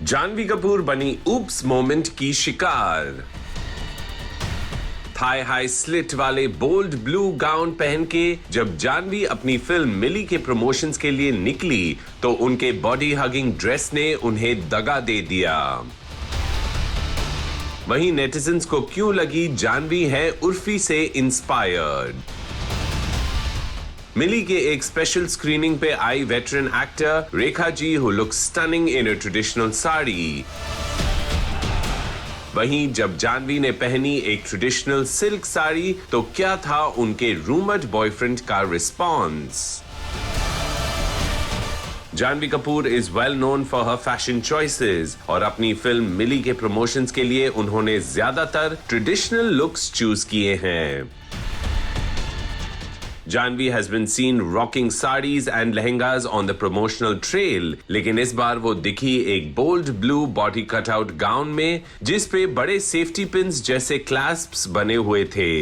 जानवी कपूर बनी oops moment की शिकार। थाई हाई स्लिट वाले बोल्ड ब्लू गाउन पहन के जब जानवी अपनी फिल्म मिली के प्रमोशंस के लिए निकली तो उनके बॉडी हगिंग ड्रेस ने उन्हें दगा दे दिया। वहीं नेटिजन्स को क्यों लगी जानवी है उर्फी से इंस्पायर्ड। मिली के एक स्पेशल स्क्रीनिंग पे आई veteran actor Rekha ji who looks stunning in a traditional sari. वहीं जब जानवी ने पहनी एक ट्रेडिशनल सिल्क साड़ी तो क्या था उनके रूमर्ड बॉयफ्रेंड का response. Janhvi Kapoor is well known for her fashion choices और अपनी फिल्म मिली के प्रमोशंस के लिए उन्होंने ज्यादातर ट्रेडिशनल लुक्स चूज किए हैं। Janvi has been seen rocking sarees and lehengas on the promotional trail, लेकिन इस बार वो दिखी एक bold blue body cutout gown में जिस पे बड़े सेफ्टी पिन्स जैसे क्लैस्प्स बने हुए थे।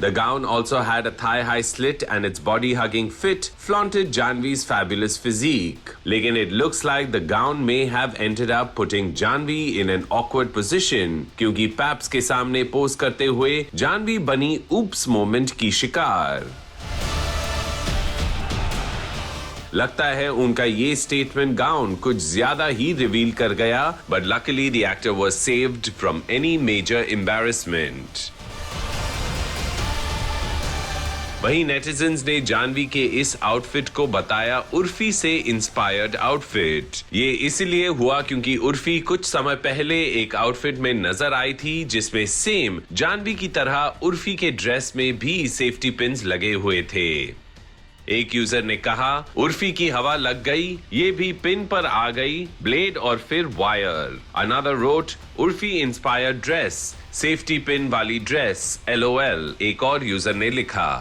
The gown also had a thigh-high slit and its body-hugging fit flaunted Janvi's fabulous physique. लेकिन it looks like the gown may have ended up putting Janvi in an awkward position क्योंकि paps के सामने pose करते हुए जानवी बनी oops moment की शिकार। लगता है उनका ये स्टेटमेंट गाउन कुछ ज्यादा ही रिवील कर गया, but luckily the actor was saved from any major embarrassment. वहीं नेटिजन्स ने जानवी के इस आउटफिट को बताया उर्फी से इंस्पायर्ड आउटफिट। ये इसलिए हुआ क्योंकि उर्फी कुछ समय पहले एक आउटफिट में नजर आई थी जिसमें सेम जानवी की तरह उर्फी के ड्रेस में भी सेफ्टी पिन्स लगे हुए थे। एक यूजर ने कहा उर्फी की हवा लग गई, ये भी पिन पर आ गई, ब्लेड और फिर wire. Another rote Urfi inspired dress, safety pin वाली ड्रेस, LOL एक और यूजर ने लिखा।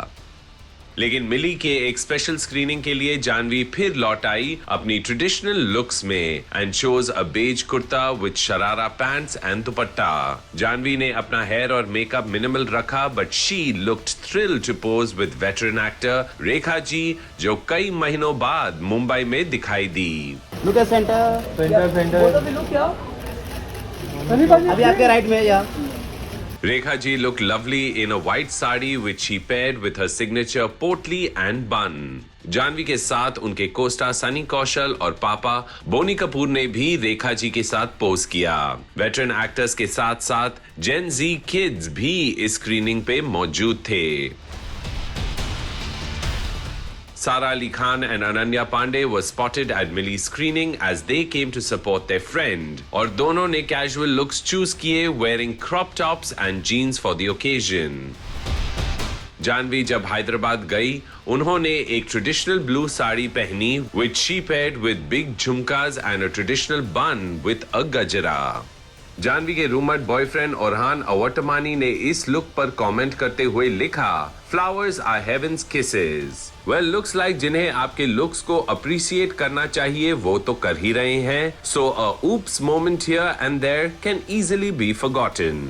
लेकिन मिली के एक स्पेशल स्क्रीनिंग के लिए जानवी फिर लौट आई अपनी ट्रेडिशनल लुक्स में and shows a beige kurta with sharara pants and dupatta. Janhvi ने अपना हेयर और मेकअप मिनिमल रखा but she looked thrilled to pose with veteran actor Rekha ji जो कई महीनों बाद मुंबई में दिखाई दी। लुक एट सेंटर अभी आपके राइट में या Rekha ji looked lovely in a white sari which she paired with her signature portly and bun. Janvi के साथ उनके कोस्टा सनी कौशल और पापा बोनी कपूर ने भी रेखा जी के साथ पोज किया। वेटरन एक्टर्स के साथ साथ जेन जी किड्स भी इस स्क्रीनिंग पे मौजूद थे। Sara Ali Khan and Ananya Pandey were spotted at Milli's screening as they came to support their friend. और दोनों ने casual looks choose किए wearing crop tops and jeans for the occasion. Janvi जब हैदराबाद गई उन्होंने एक ट्रेडिशनल ब्लू साड़ी पहनी which she paired with big झुमकास and a traditional bun with a गजरा। जानवी के रूमर्ड बॉयफ्रेंड ओरहान अवटमानी ने इस लुक पर कमेंट करते हुए लिखा flowers are heaven's kisses. Well looks like जिन्हें आपके लुक्स को अप्रिशिएट करना चाहिए वो तो कर ही रहे हैं, so a oops moment here and there can easily be forgotten.